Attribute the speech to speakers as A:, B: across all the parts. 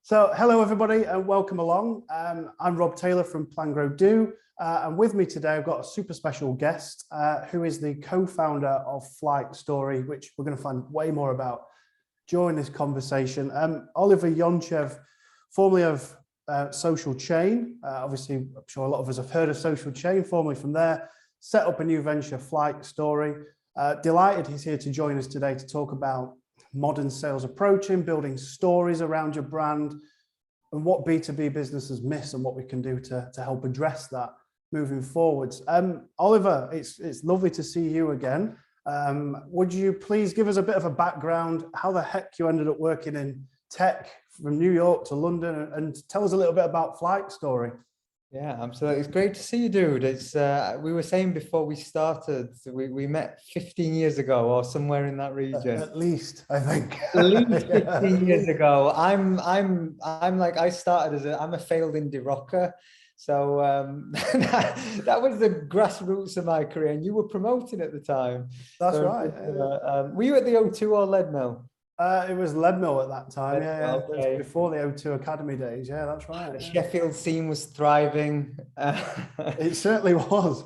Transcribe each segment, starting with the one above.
A: So hello everybody and welcome along. I'm Rob Taylor from Plan Grow Do, and with me today I've got a super special guest who is the co-founder of Flight Story, which we're going to find way more about during this conversation. Oliver Yonchev, formerly of Social Chain, obviously I'm sure a lot of us have heard of Social Chain, formerly from there, set up a new venture, Flight Story. Delighted he's here to join us today to talk about modern sales approaching, building stories around your brand, and what B2B businesses miss and what we can do to help address that moving forwards. Oliver, it's lovely to see you again. Would you please give us a bit of a background, how the heck you ended up working in tech from New York to London, and tell us a little bit about Flight Story.
B: Yeah, absolutely. It's great to see you, dude. It's we were saying before we started, we met 15 years ago or somewhere in that region.
A: At least, I think.
B: At least 15 years ago. I'm like, I started as I'm a failed indie rocker. So that was the grassroots of my career, and you were promoting at the time.
A: That's
B: so,
A: right.
B: Were you at the O2 or Leadmill?
A: It was Leadmill at that time, yeah.
B: Okay.
A: Before the O2 Academy days, yeah, that's right.
B: The Sheffield scene was thriving.
A: It certainly was.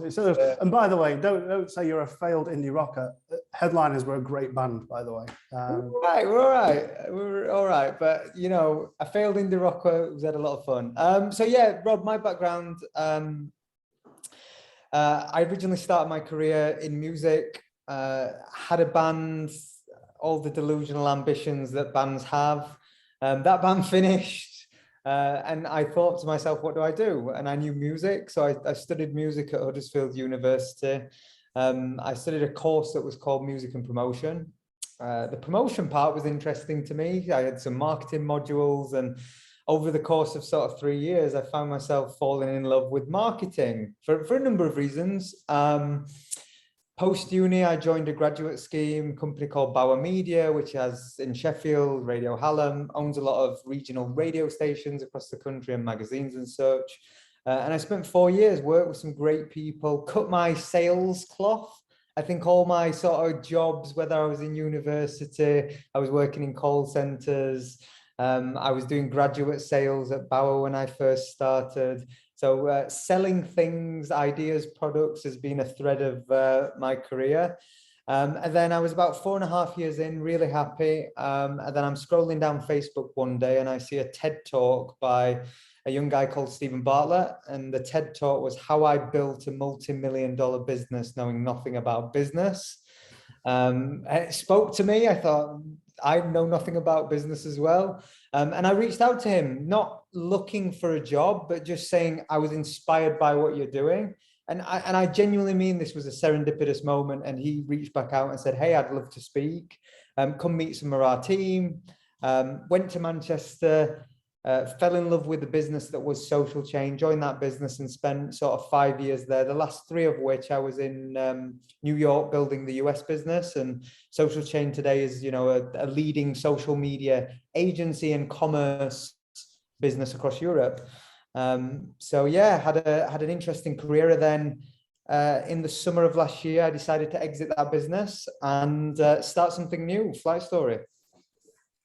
A: And by the way, don't say you're a failed indie rocker. Headliners were a great band, by the way.
B: We're all right. But, you know, a failed indie rocker was had a lot of fun. So yeah, Rob, my background, I originally started my career in music, had a band, all the delusional ambitions that bands have. That band finished, and I thought to myself, what do I do? And I knew music, so I studied music at Huddersfield University. I studied a course that was called Music and Promotion. The promotion part was interesting to me. I had some marketing modules, and over the course of sort of 3 years, I found myself falling in love with marketing for a number of reasons. Post-uni, I joined a graduate scheme company called Bauer Media, which has in Sheffield, Radio Hallam, owns a lot of regional radio stations across the country and magazines and such. And I spent 4 years, worked with some great people, cut my sales cloth. I think all my sort of jobs, whether I was in university, I was working in call centers, I was doing graduate sales at Bauer when I first started. So selling things, ideas, products has been a thread of my career. And then I was about 4.5 years in, really happy. And then I'm scrolling down Facebook one day and I see a TED talk by a young guy called Stephen Bartlett. And the TED talk was how I built a multi-million-dollar business knowing nothing about business. And it spoke to me. I thought, I know nothing about business as well. And I reached out to him, not looking for a job, but just saying I was inspired by what you're doing. And I genuinely mean this was a serendipitous moment. And he reached back out and said, hey, I'd love to speak. Come meet some of our team. Went to Manchester, fell in love with the business that was Social Chain, joined that business and spent sort of 5 years there, the last 3 of which I was in New York building the US business. And Social Chain today is, you know, a leading social media agency and commerce business across Europe. So yeah, had an interesting career. Then in the summer of last year, I decided to exit that business and start something new, Flight Story.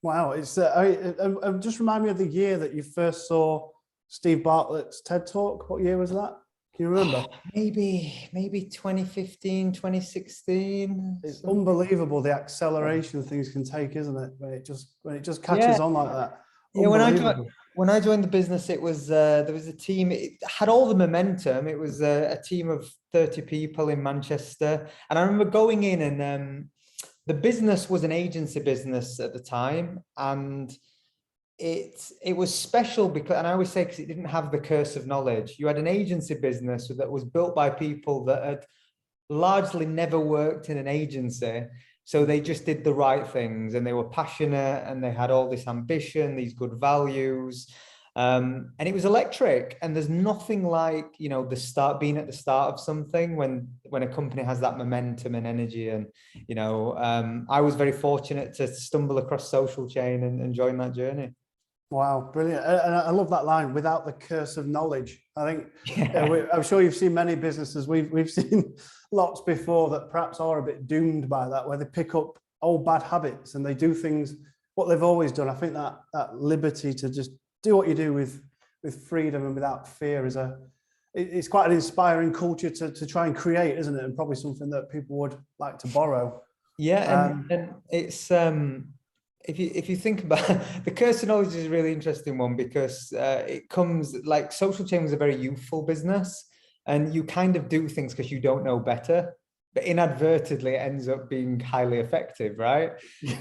A: Wow, it's just remind me of the year that you first saw Steve Bartlett's TED Talk. What year was that? Can you remember?
B: Maybe 2015, 2016.
A: It's unbelievable the acceleration things can take, isn't it? When it just catches on like that.
B: Yeah, when I joined the business, it was there was a team. It had all the momentum. It was a team of 30 people in Manchester, and I remember going in and. The business was an agency business at the time, and it was special because, and I always say, because it didn't have the curse of knowledge. You had an agency business that was built by people that had largely never worked in an agency. So they just did the right things and they were passionate and they had all this ambition, these good values. And it was electric, and there's nothing like, you know, being at the start of something when a company has that momentum and energy. And, you know, I was very fortunate to stumble across Social Chain and join that journey.
A: Wow, brilliant. And I love that line, without the curse of knowledge. I think, I'm sure you've seen many businesses, we've seen lots before that perhaps are a bit doomed by that, where they pick up old bad habits and they do things what they've always done. I think that liberty to just do what you do with freedom and without fear is it's quite an inspiring culture to try and create, isn't it? And probably something that people would like to borrow.
B: Yeah, and it's if you think about the curse of knowledge is a really interesting one, because it comes, like, social chain was a very youthful business, and you kind of do things because you don't know better, but inadvertently it ends up being highly effective, right?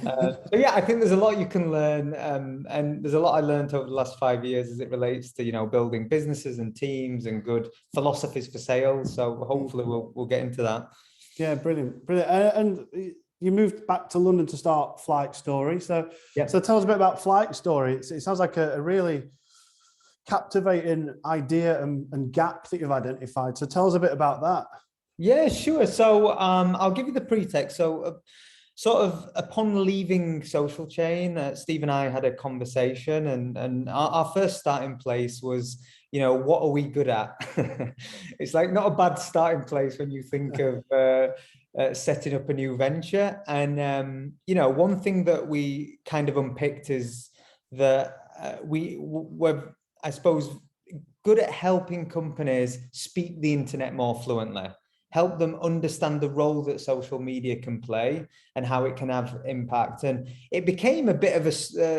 B: So yeah, I think there's a lot you can learn, and there's a lot I learned over the last 5 years as it relates to, you know, building businesses and teams and good philosophies for sales. So hopefully we'll get into that.
A: Yeah, brilliant. And you moved back to London to start Flight Story. So tell us a bit about Flight Story. It sounds like a really captivating idea and gap that you've identified. So tell us a bit about that.
B: Yeah, sure. So I'll give you the pretext. So sort of upon leaving Social Chain, Steve and I had a conversation, and our first starting place was, you know, what are we good at? It's like not a bad starting place when you think of setting up a new venture. And, you know, one thing that we kind of unpicked is that we were, I suppose, good at helping companies speak the internet more fluently, help them understand the role that social media can play and how it can have impact. And it became a bit of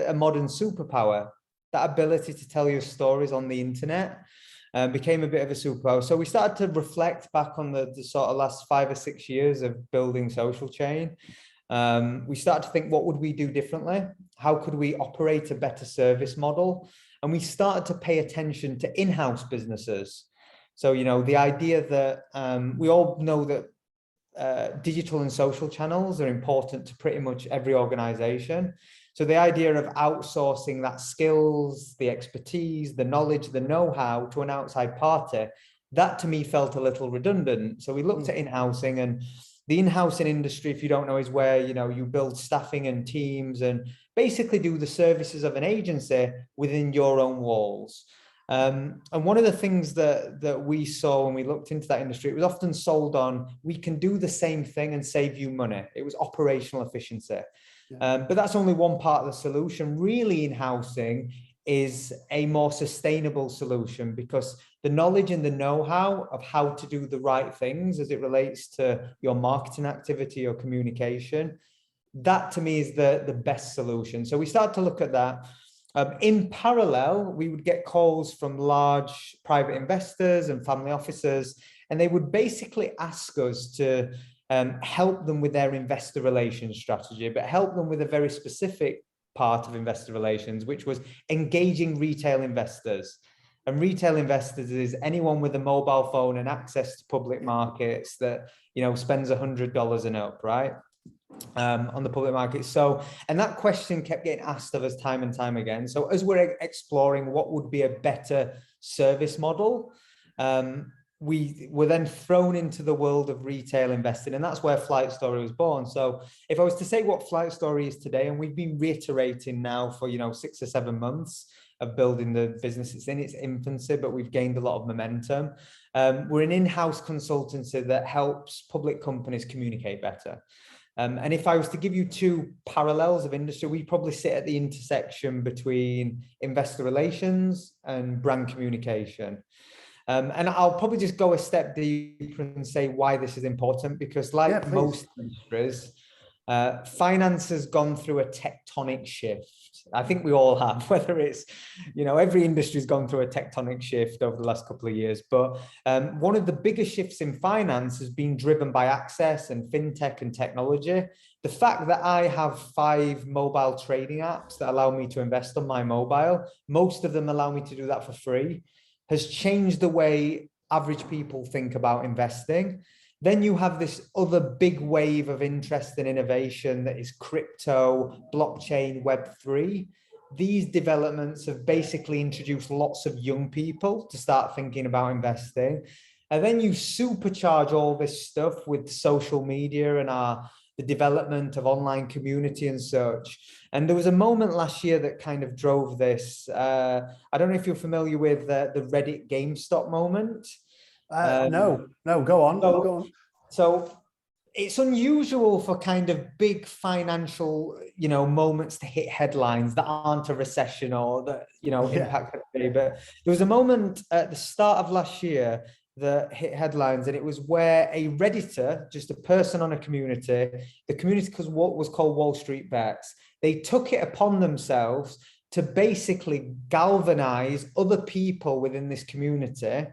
B: a modern superpower. That ability to tell your stories on the internet became a bit of a superpower. So we started to reflect back on the sort of last 5 or 6 years of building Social Chain. We started to think, what would we do differently? How could we operate a better service model? And we started to pay attention to in-house businesses. So, you know, the idea that we all know that digital and social channels are important to pretty much every organization. So the idea of outsourcing that skills, the expertise, the knowledge, the know-how to an outside party, that to me felt a little redundant. So we looked at in-housing, and the in-housing industry, if you don't know, is where, you know, you build staffing and teams and basically do the services of an agency within your own walls. And one of the things that we saw when we looked into that industry, it was often sold on, we can do the same thing and save you money. It was operational efficiency. But that's only one part of the solution. Really, in-housing is a more sustainable solution, because the knowledge and the know-how of how to do the right things as it relates to your marketing activity or communication, that to me is the best solution. So we started to look at that. In parallel, we would get calls from large private investors and family offices, and they would basically ask us to help them with their investor relations strategy, but help them with a very specific part of investor relations, which was engaging retail investors. And retail investors is anyone with a mobile phone and access to public markets that, you know, spends $100 and up, right? On the public market. So, and that question kept getting asked of us time and time again. So as we're exploring what would be a better service model, we were then thrown into the world of retail investing, and that's where Flight Story was born. So if I was to say what Flight Story is today, and we've been reiterating now for, you know, 6 or 7 months of building the business, it's in its infancy, but we've gained a lot of momentum. We're an in-house consultancy that helps public companies communicate better. And if I was to give you 2 parallels of industry, we probably sit at the intersection between investor relations and brand communication. And I'll probably just go a step deeper and say why this is important, because like most industries, finance has gone through a tectonic shift. I think we all have, whether it's, you know, every industry's gone through a tectonic shift over the last couple of years. But one of the biggest shifts in finance has been driven by access and fintech and technology. The fact that I have 5 mobile trading apps that allow me to invest on my mobile, most of them allow me to do that for free, has changed the way average people think about investing. Then you have this other big wave of interest and innovation that is crypto, blockchain, Web3. These developments have basically introduced lots of young people to start thinking about investing. And then you supercharge all this stuff with social media and the development of online community and such. And there was a moment last year that kind of drove this. I don't know if you're familiar with the Reddit GameStop moment.
A: No, go on.
B: So it's unusual for kind of big financial, moments to hit headlines that aren't a recession or that, impact. But there was a moment at the start of last year that hit headlines, and it was where a Redditor, just a person on a community, the community what was called Wall Street Bets, they took it upon themselves to basically galvanize other people within this community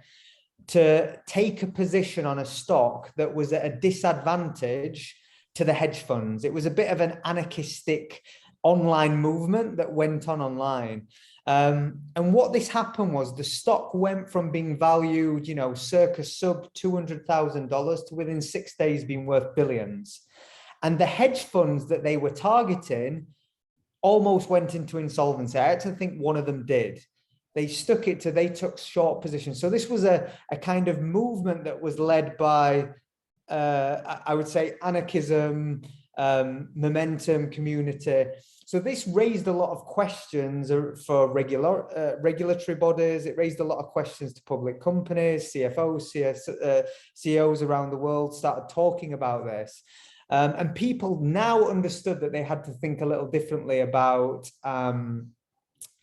B: to take a position on a stock that was at a disadvantage to the hedge funds. It was a bit of an anarchistic online movement that went on online. And what this happened was the stock went from being valued, circa sub $200,000 to within 6 days being worth billions. And the hedge funds that they were targeting almost went into insolvency. I actually think one of them did. They took short positions. So this was a kind of movement that was led by, I would say, anarchism, momentum, community. So this raised a lot of questions for regulatory bodies. It raised a lot of questions to public companies, CFOs, CEOs around the world started talking about this. And people now understood that they had to think a little differently about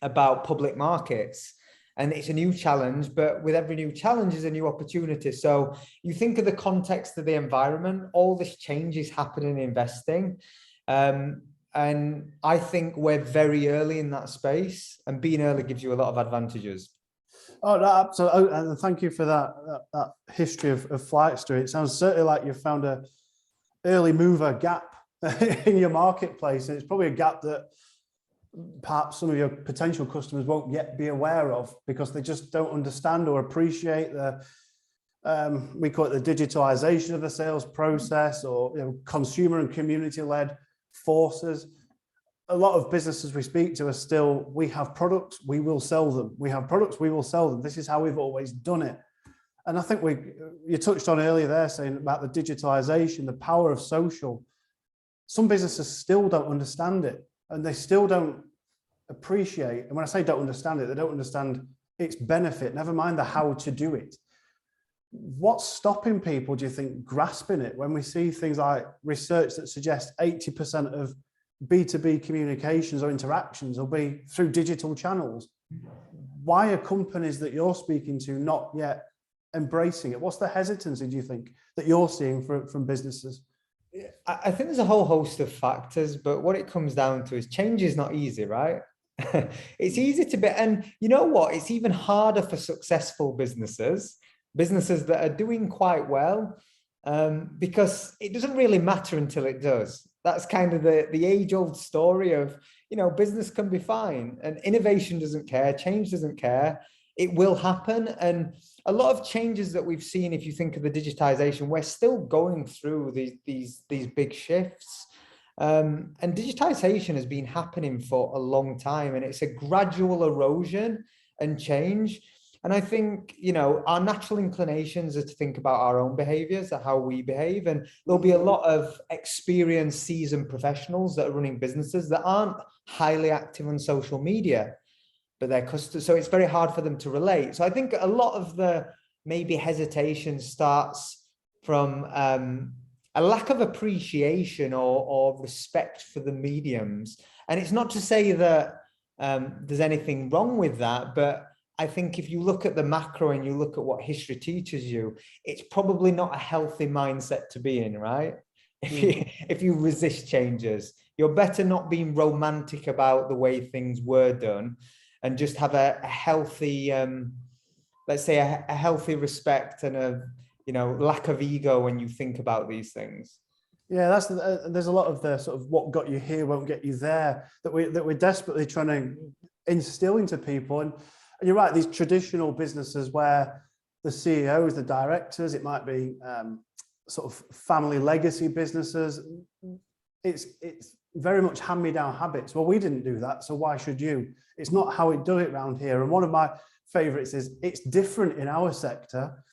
B: public markets. And it's a new challenge, but with every new challenge is a new opportunity. So you think of the context of the environment, all this change is happening in investing. And I think we're very early in that space, and being early gives you a lot of advantages.
A: Oh, no, absolutely. And thank you for that history of Flightstory. It sounds certainly like you found a early mover gap in your marketplace. And it's probably a gap that perhaps some of your potential customers won't yet be aware of because they just don't understand or appreciate we call it the digitalization of the sales process, or consumer and community-led forces. A lot of businesses we speak to are still, we have products, we will sell them. We have products, we will sell them. This is how we've always done it. And I think you touched on earlier there saying about the digitalization, the power of social. Some businesses still don't understand it, and they still don't appreciate. And when I say don't understand it, they don't understand its benefit, never mind the how to do it. What's stopping people, do you think, grasping it when we see things like research that suggests 80% of B2B communications or interactions will be through digital channels? Why are companies that you're speaking to not yet embracing it? What's the hesitancy, do you think, that you're seeing from businesses?
B: I think there's a whole host of factors, but what it comes down to is change is not easy, right? It's easy to be, and you know what? It's even harder for successful businesses that are doing quite well, because it doesn't really matter until it does. That's kind of the age-old story of, business can be fine, and innovation doesn't care, change doesn't care. It will happen. And a lot of changes that we've seen, if you think of the digitization, we're still going through these big shifts. And digitization has been happening for a long time, and it's a gradual erosion and change. And I think, our natural inclinations are to think about our own behaviors, how we behave. And there'll be a lot of experienced, seasoned professionals that are running businesses that aren't highly active on social media, but they're customers. So it's very hard for them to relate. So I think a lot of the maybe hesitation starts from a lack of appreciation or respect for the mediums. And it's not to say that there's anything wrong with that, but I think if you look at the macro and you look at what history teaches you, it's probably not a healthy mindset to be in, right? If you resist changes, you're better not being romantic about the way things were done, and just have a healthy, let's say a healthy respect and a lack of ego when you think about these things.
A: Yeah, there's a lot of the sort of what got you here won't get you there that we're desperately trying to instill into people. And you're right, these traditional businesses where the CEOs, the directors, it might be sort of family legacy businesses. It's very much hand-me-down habits. Well, we didn't do that, so why should you? It's not how we do it around here. And one of my favorites is, it's different in our sector.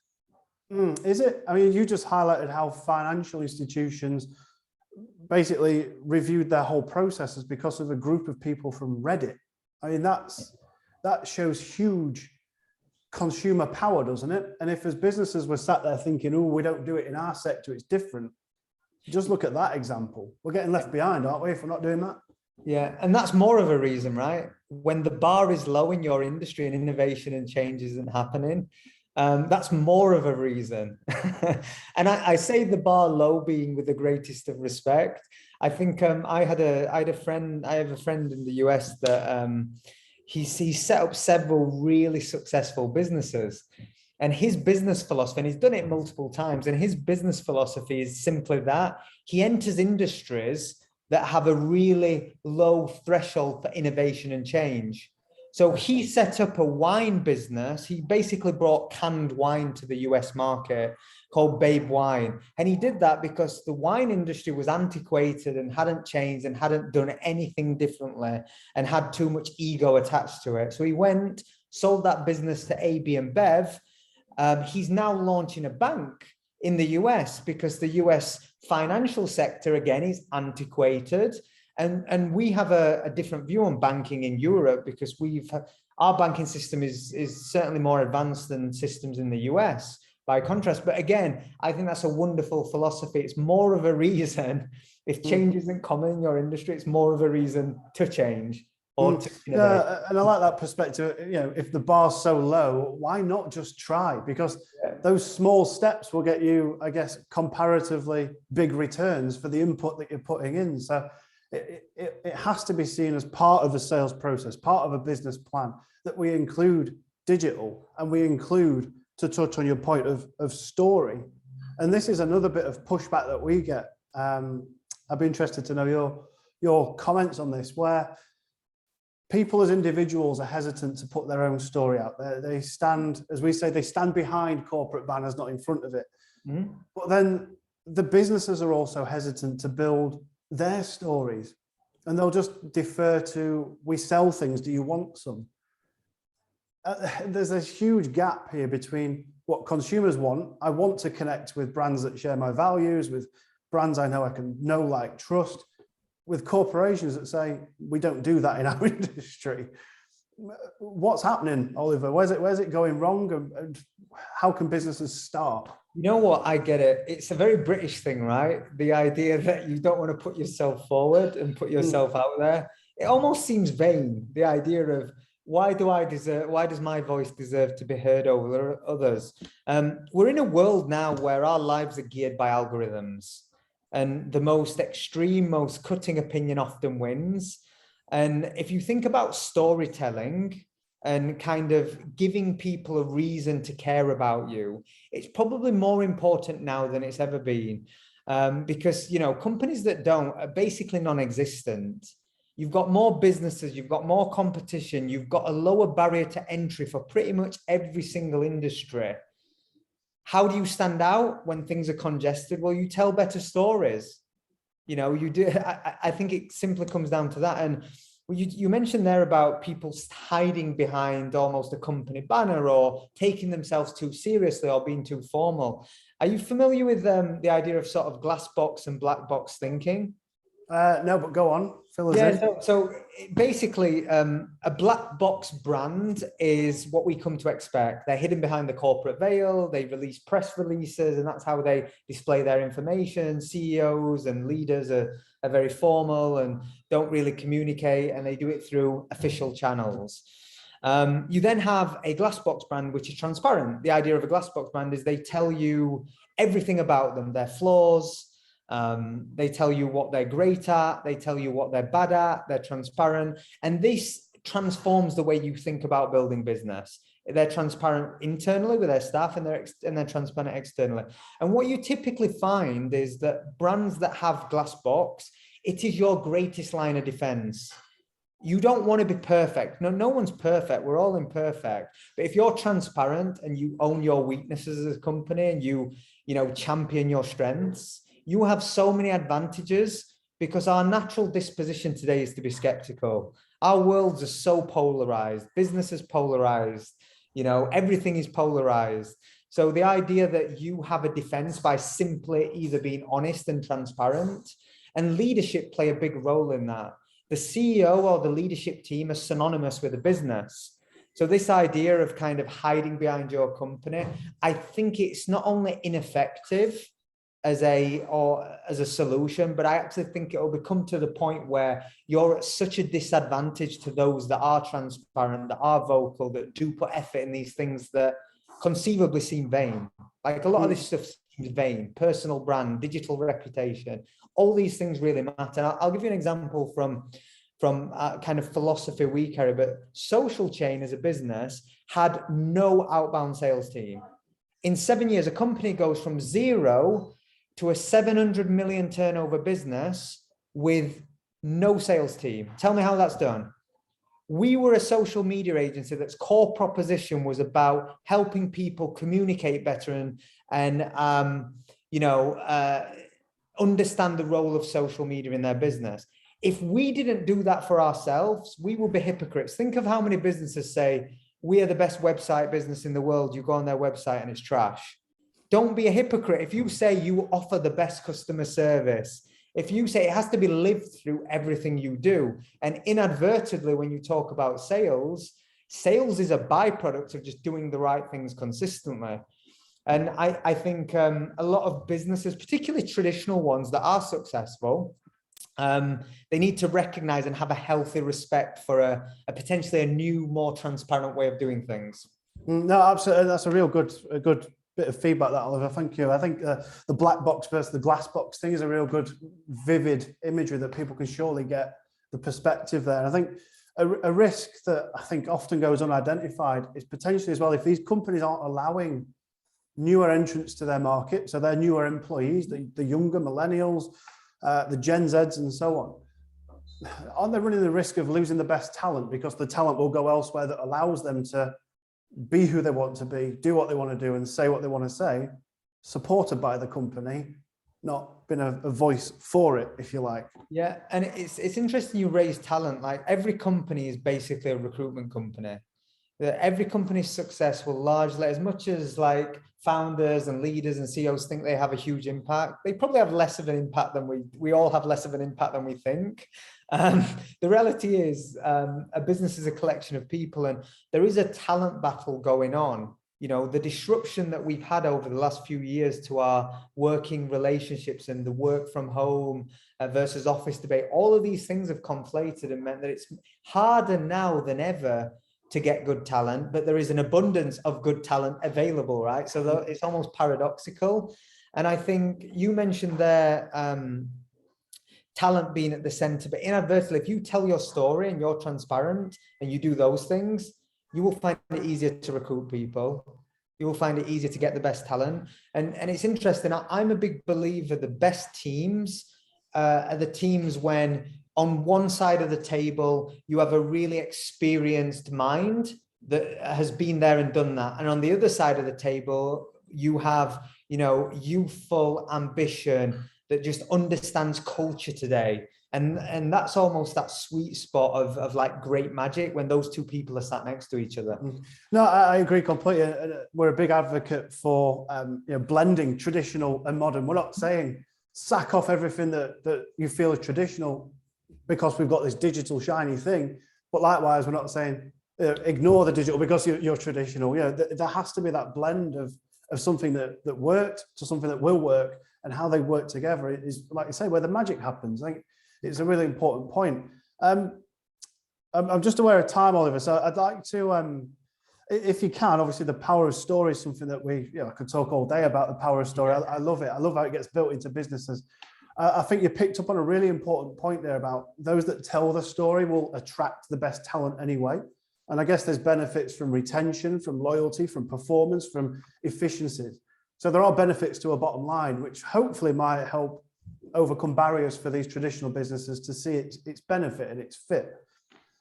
A: Is it? I mean, you just highlighted how financial institutions basically reviewed their whole processes because of a group of people from Reddit. I mean, that shows huge consumer power, doesn't it? And if as businesses were sat there thinking, oh, we don't do it in our sector, it's different, Just look at that example. We're getting left behind, aren't we, if we're not doing that?
B: Yeah, and that's more of a reason, right? When the bar is low in your industry and innovation and change isn't happening, that's more of a reason. And I say the bar low being with the greatest of respect. I think I have a friend in the US that he set up several really successful businesses. And his business philosophy, and he's done it multiple times, and his business philosophy is simply that he enters industries that have a really low threshold for innovation and change. So he set up a wine business. He basically brought canned wine to the US market called Babe Wine. And he did that because the wine industry was antiquated and hadn't changed and hadn't done anything differently and had too much ego attached to it. So he went, sold that business to AB and Bev. He's now launching a bank in the US because the US financial sector, again, is antiquated. And we have a different view on banking in Europe because our banking system is certainly more advanced than systems in the US by contrast. But again, I think that's a wonderful philosophy. It's more of a reason, if change isn't common in your industry, it's more of a reason to change.
A: Yeah, and I like that perspective. If the bar's so low, why not just try? Because those small steps will get you, I guess, comparatively big returns for the input that you're putting in. So it has to be seen as part of a sales process, part of a business plan, that we include digital and we include, to touch on your point of story. And this is another bit of pushback that we get. I'd be interested to know your comments on this, where people as individuals are hesitant to put their own story out there. They stand, as we say, they stand behind corporate banners, not in front of it. Mm-hmm. But then the businesses are also hesitant to build their stories, and they'll just defer to, we sell things, do you want some? There's a huge gap here between what consumers want. I want to connect with brands that share my values, with brands I know I can know, like, trust, with corporations that say, we don't do that in our industry. What's happening, Oliver? Where's it going wrong? And how can businesses start?
B: You know what? I get it. It's a very British thing, right? The idea that you don't want to put yourself forward and put yourself out there. It almost seems vain. The idea of, why does my voice deserve to be heard over others? We're in a world now where our lives are geared by algorithms. And the most extreme, most cutting opinion often wins. And if you think about storytelling and kind of giving people a reason to care about you, it's probably more important now than it's ever been. Because, companies that don't are basically non-existent. You've got more businesses, you've got more competition, you've got a lower barrier to entry for pretty much every single industry. How do you stand out when things are congested? Well, you tell better stories. You do. I think it simply comes down to that. And you mentioned there about people hiding behind almost a company banner or taking themselves too seriously or being too formal. Are you familiar with the idea of sort of glass box and black box thinking?
A: No, but go on. Fill us in.
B: So basically, a black box brand is what we come to expect. They're hidden behind the corporate veil. They release press releases, and that's how they display their information. CEOs and leaders are very formal and don't really communicate, and they do it through official channels. You then have a glass box brand, which is transparent. The idea of a glass box brand is they tell you everything about them, their flaws. They tell you what they're great at, they tell you what they're bad at, they're transparent. And this transforms the way you think about building business. They're transparent internally with their staff, and they're transparent externally. And what you typically find is that brands that have glass box, it is your greatest line of defense. You don't want to be perfect. No one's perfect. We're all imperfect. But if you're transparent and you own your weaknesses as a company and you champion your strengths, you have so many advantages, because our natural disposition today is to be skeptical. Our worlds are so polarized. Business is polarized. Everything is polarized. So the idea that you have a defense by simply either being honest and transparent, and leadership play a big role in that. The CEO or the leadership team are synonymous with a business. So this idea of kind of hiding behind your company, I think it's not only ineffective, as a solution, but I actually think it will become to the point where you're at such a disadvantage to those that are transparent, that are vocal, that do put effort in these things that conceivably seem vain. Like a lot of this stuff seems vain: personal brand, digital reputation, all these things really matter. I'll give you an example from kind of philosophy we carry, but Social Chain as a business had no outbound sales team. In 7 years, a company goes from 0 to a 700 million turnover business with no sales team. Tell me how that's done. We were a social media agency that's core proposition was about helping people communicate better and understand the role of social media in their business. If we didn't do that for ourselves, we would be hypocrites. Think of how many businesses say, we are the best website business in the world. You go on their website and it's trash. Don't be a hypocrite. If you say you offer the best customer service, if you say it has to be lived through everything you do, and inadvertently, when you talk about sales is a byproduct of just doing the right things consistently. And I think a lot of businesses, particularly traditional ones that are successful, they need to recognize and have a healthy respect for a potentially a new, more transparent way of doing things.
A: No, absolutely. That's a good bit of feedback, that, Oliver. Thank you. I think the black box versus the glass box thing is a real good, vivid imagery that people can surely get the perspective there. And I think a risk that I think often goes unidentified is potentially as well, if these companies aren't allowing newer entrants to their market, so their newer employees, the younger millennials, the Gen Zs and so on, aren't they running the risk of losing the best talent because the talent will go elsewhere that allows them to be who they want to be, do what they want to do and say what they want to say, supported by the company, not been a voice for it, if you like.
B: Yeah, and it's interesting you raise talent. Like every company is basically a recruitment company. Every company's successful largely, as much as like founders and leaders and CEOs think they have a huge impact, they probably have less of an impact than we all have less of an impact than we think. The reality is a business is a collection of people, and there is a talent battle going on. You know, the disruption that we've had over the last few years to our working relationships and the work from home versus office debate, all of these things have conflated and meant that it's harder now than ever to get good talent, but there is an abundance of good talent available, right? So it's almost paradoxical. And I think you mentioned there talent being at the center, but inadvertently, if you tell your story and you're transparent and you do those things, you will find it easier to recruit people. You will find it easier to get the best talent. And it's interesting. I'm a big believer the best teams are the teams when on one side of the table, you have a really experienced mind that has been there and done that. And on the other side of the table, you have, youthful ambition that just understands culture today. And that's almost that sweet spot of like great magic when those two people are sat next to each other.
A: No, I agree completely. We're a big advocate for blending traditional and modern. We're not saying sack off everything that you feel is traditional because we've got this digital shiny thing. But likewise, we're not saying ignore the digital because you're traditional. There has to be that blend of something that worked to something that will work, and how they work together is, like you say, where the magic happens. I think it's a really important point. I'm just aware of time, Oliver, so I'd like to, if you can, obviously the power of story is something that I could talk all day about the power of story. I love it. I love how it gets built into businesses. I think you picked up on a really important point there about those that tell the story will attract the best talent anyway. And I guess there's benefits from retention, from loyalty, from performance, from efficiencies. So there are benefits to a bottom line, which hopefully might help overcome barriers for these traditional businesses to see its benefit and its fit.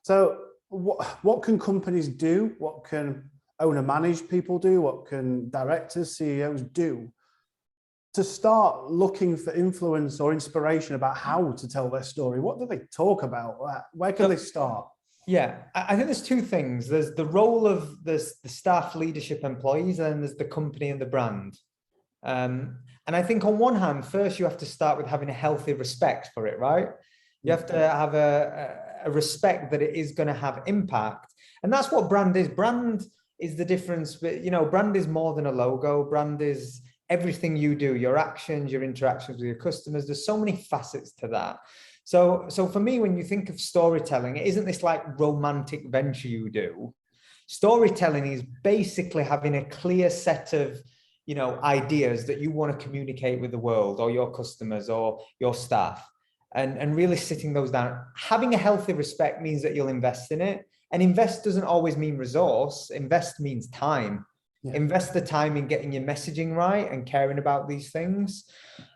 A: So what can companies do? What can owner-managed people do? What can directors, CEOs do to start looking for influence or inspiration about how to tell their story? What do they talk about? Where can they start?
B: Yeah, I think there's two things. There's the role of the staff, leadership, employees, and then there's the company and the brand. And I think on one hand, first you have to start with having a healthy respect for it, right? You have to have a respect that it is going to have impact. And that's what brand is. Brand is the difference. Brand is more than a logo. Brand is everything you do, your actions, your interactions with your customers. There's so many facets to that. So for me, when you think of storytelling, it isn't this like romantic venture you do. Storytelling is basically having a clear set of, you know, ideas that you want to communicate with the world or your customers or your staff, and really sitting those down. Having a healthy respect means that you'll invest in it. And invest doesn't always mean resource. Invest means time. Yeah. Invest the time in getting your messaging right and caring about these things.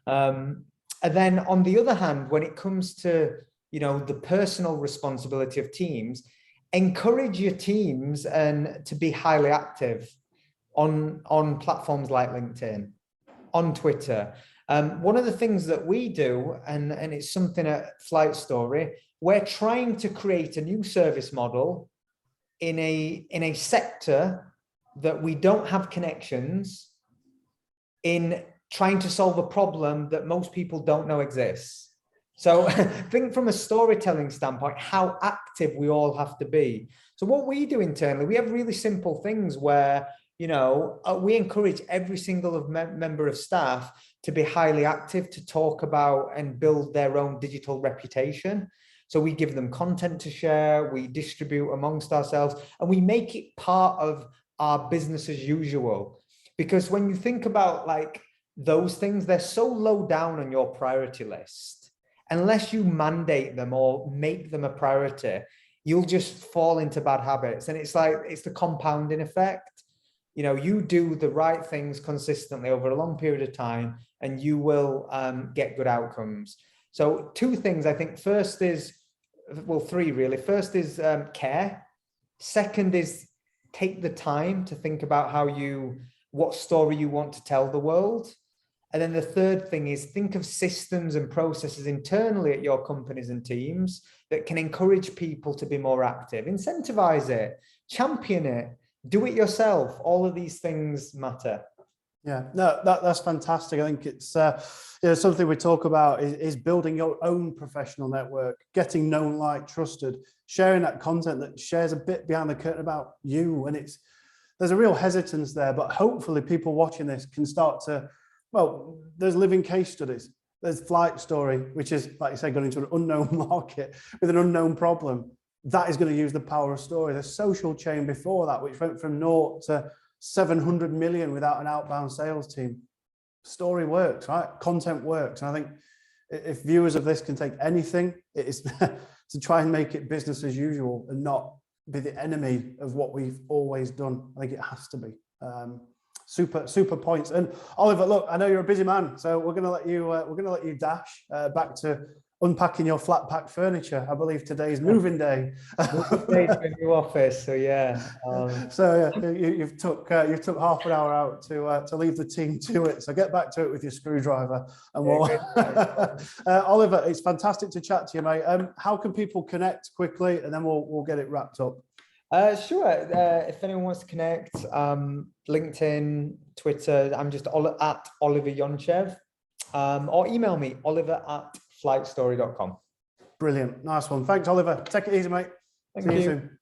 B: And then on the other hand, when it comes to, you know, the personal responsibility of teams, encourage your teams and to be highly active on platforms like LinkedIn, on Twitter. One of the things that we do, and it's something at Flight Story, we're trying to create a new service model in a sector that we don't have connections in, trying to solve a problem that most people don't know exists. So think from a storytelling standpoint, how active we all have to be. So what we do internally, we have really simple things where, you know, we encourage every single member of staff to be highly active, to talk about and build their own digital reputation. So we give them content to share, we distribute amongst ourselves, and we make it part of our business as usual. Because when you think about like those things, they're so low down on your priority list. Unless you mandate them or make them a priority, you'll just fall into bad habits. And it's like, it's the compounding effect. You know, you do the right things consistently over a long period of time, and you will get good outcomes. So two things, I think. First is, well, three really. First is care. Second is take the time to think about what story you want to tell the world. And then the third thing is think of systems and processes internally at your companies and teams that can encourage people to be more active. Incentivize it, champion it, do it yourself. All of these things matter.
A: Yeah, no, that's fantastic. I think it's you know, something we talk about is building your own professional network, getting known, liked, trusted, sharing that content that shares a bit behind the curtain about you. And there's a real hesitance there, but hopefully people watching this can start to, well, there's living case studies. There's Flight Story, which is, like you said, going into an unknown market with an unknown problem. That is going to use the power of story. There's Social Chain before that, which went from 0 to 700 million without an outbound sales team. Story works, right? Content works. And I think if viewers of this can take anything, it is to try and make it business as usual and not be the enemy of what we've always done. I think it has to be. Super points. And Oliver, look, I know you're a busy man, so we're going to let you dash back to unpacking your flat pack furniture. I believe today's moving day.
B: Moving day to a new office. So yeah.
A: So yeah, you've took half an hour out to leave the team to it. So get back to it with your screwdriver. And we'll Oliver, it's fantastic to chat to you, mate. How can people connect quickly, and then we'll get it wrapped up.
B: Sure. If anyone wants to connect, LinkedIn, Twitter, I'm just at Oliver Yonchev, or email me, oliver@flightstory.com.
A: Brilliant. Nice one. Thanks, Oliver. Take it easy, mate.
B: Thank you.
A: See you soon.